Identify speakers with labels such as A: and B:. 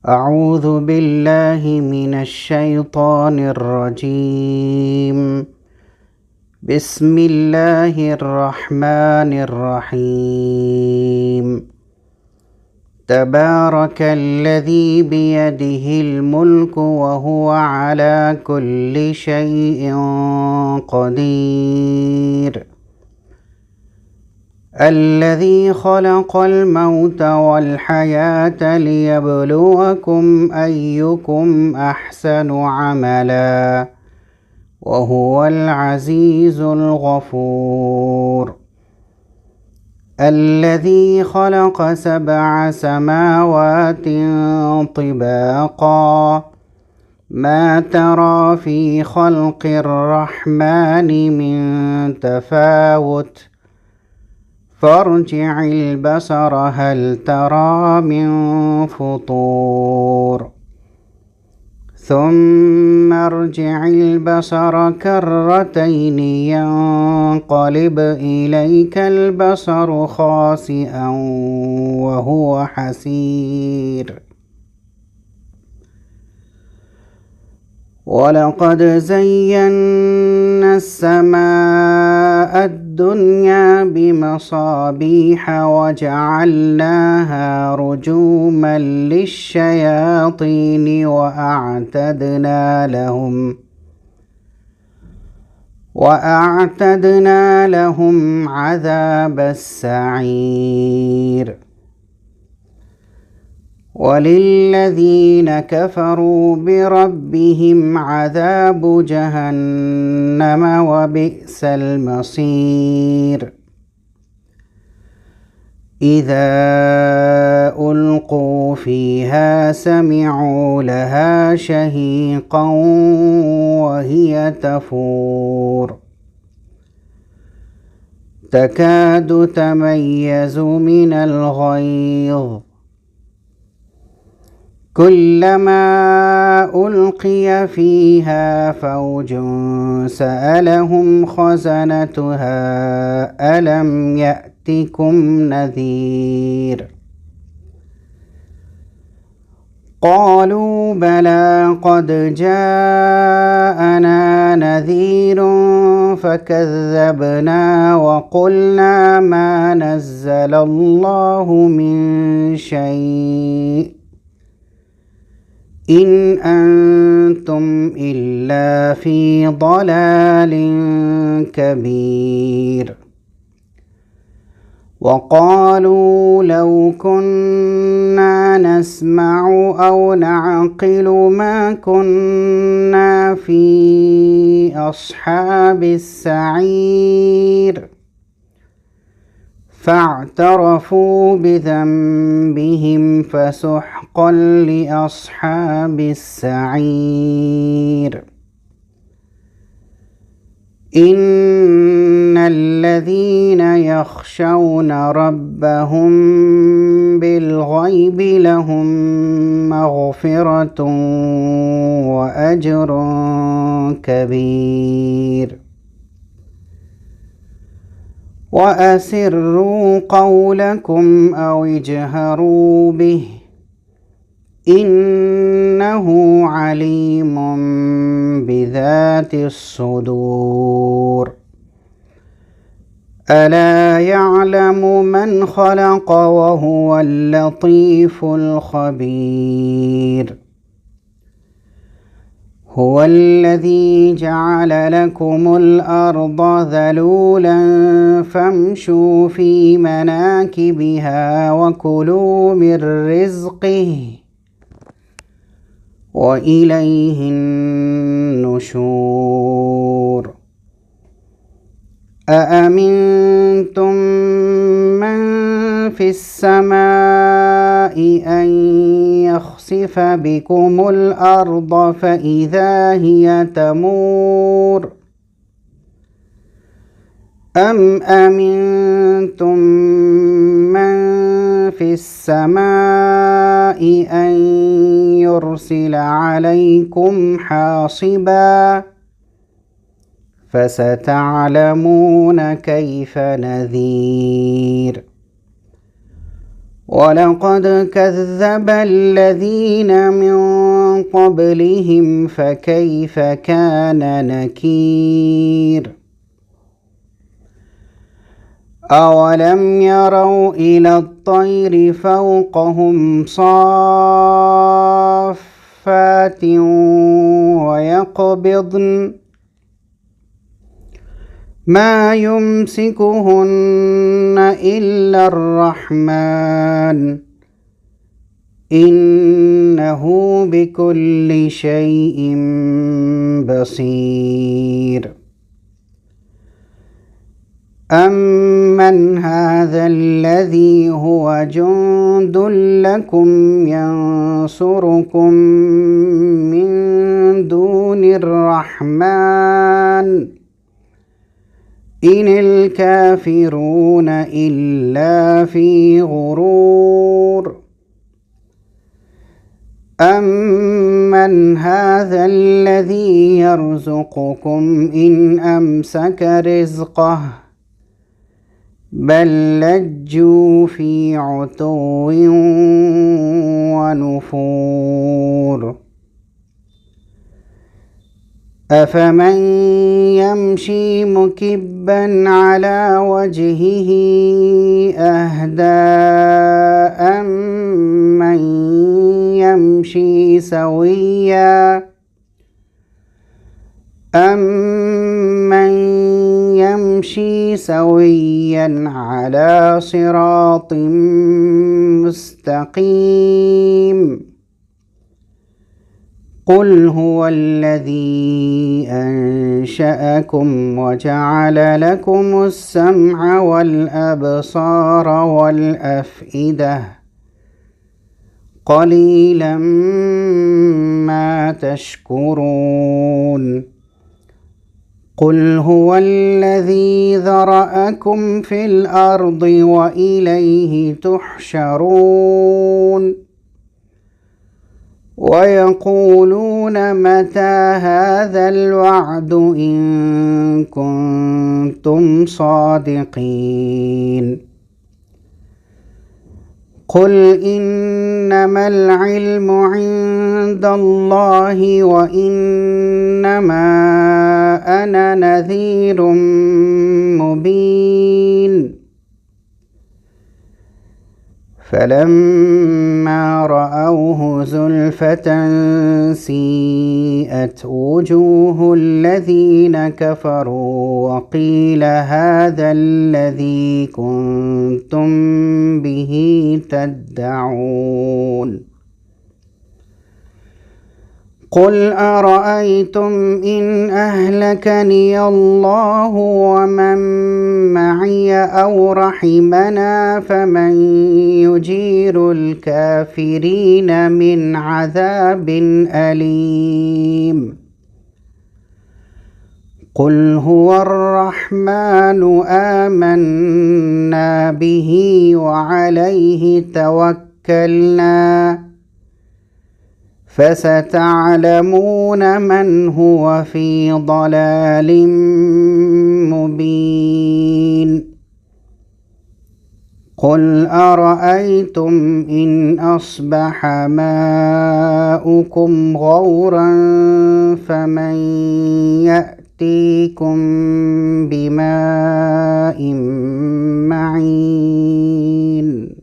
A: أعوذ بالله من الشيطان الرجيم. بسم الله الرحمن الرحيم. تبارك الذي بيده الملك وهو على كل شيء قدير. الذي خلق الموت والحياة ليبلوكم أيكم أحسن عملا وهو العزيز الغفور. الذي خلق 7 سماوات طباقا ما ترى في خلق الرحمن من تفاوت فارجع البصر هل ترى من فطور ثم ارجع البصر كرتين ينقلب إليك البصر خاسئا وهو حسير. ولقد زينا السماء الدنيا بمصابيح وجعلناها رجوما للشياطين وأعتدنا لهم عذاب السعير. وللذين كفروا بربهم عذاب جهنم وبئس المصير. إذا ألقوا فيها سمعوا لها شهيقا وهي تفور تكاد تميز من الغيظ كلما ألقي فيها فوج سألهم خزنتها ألم يأتكم نذير قالوا بلى قد جاءنا نذير فكذبنا وقلنا ما نزل الله من شيء إن أنتم إلا في ضلال كبير. وقالوا لو كنا نسمع أو نعقل ما كنا في أصحاب السعير فاعترفوا بذنبهم فسحقا لأصحاب السعير. إن الذين يخشون ربهم بالغيب لهم مغفرة وأجر كبير. وأسروا قولكم أو اجهروا به إنه عليم بذات الصدور. ألا يعلم من خلق وهو اللطيف الخبير. هو الذي جعل لكم الأرض ذلولا فامشوا في مناكبها وكلوا من رزقه وإليه النشور. أأمنتم من في السماء أن يخسف بكم الأرض فإذا هي تمور أم أمنتم من في السماء أن يرسل عليكم حاصبا فستعلمون كيف نذير. ولقد كذب الذين من قبلهم فكيف كان نكير أولم يروا إلى الطير فوقهم صافات ويقبضن ما يمسكهن إلا الرحمن إنه بكل شيء بصير أمن هذا الذي هو جند لكم ينصركم من دون الرحمن إن الكافرون إلا في غرور أمن هذا الذي يرزقكم إن أمسك رزقه بل لجوا في عتو ونفور أفمن يمشي مكبا على وجهه أهدى أمن يمشي سويا على صراط مستقيم قل هو الذي أنشأكم وجعل لكم السمع والأبصار والأفئدة قليلا ما تشكرون قل هو الذي ذرأكم في الأرض وإليه تحشرون ويقولون متى هذا الوعد إن كنتم صادقين قل إنما العلم عند الله وإنما أنا نذير مبين فلما رأوه زلفة سيئت وجوه الذين كفروا وقيل هذا الذي كنتم به تدعون قل أرأيتم إن أهلكني الله ومن معي أو رحمنا فمن يجير الكافرين من عذاب أليم قل هو الرحمن آمنا به وعليه توكلنا فستعلمون من هو في ضلال مبين قل أرأيتم إن أصبح ماؤكم غورا فمن يأتيكم بماء معين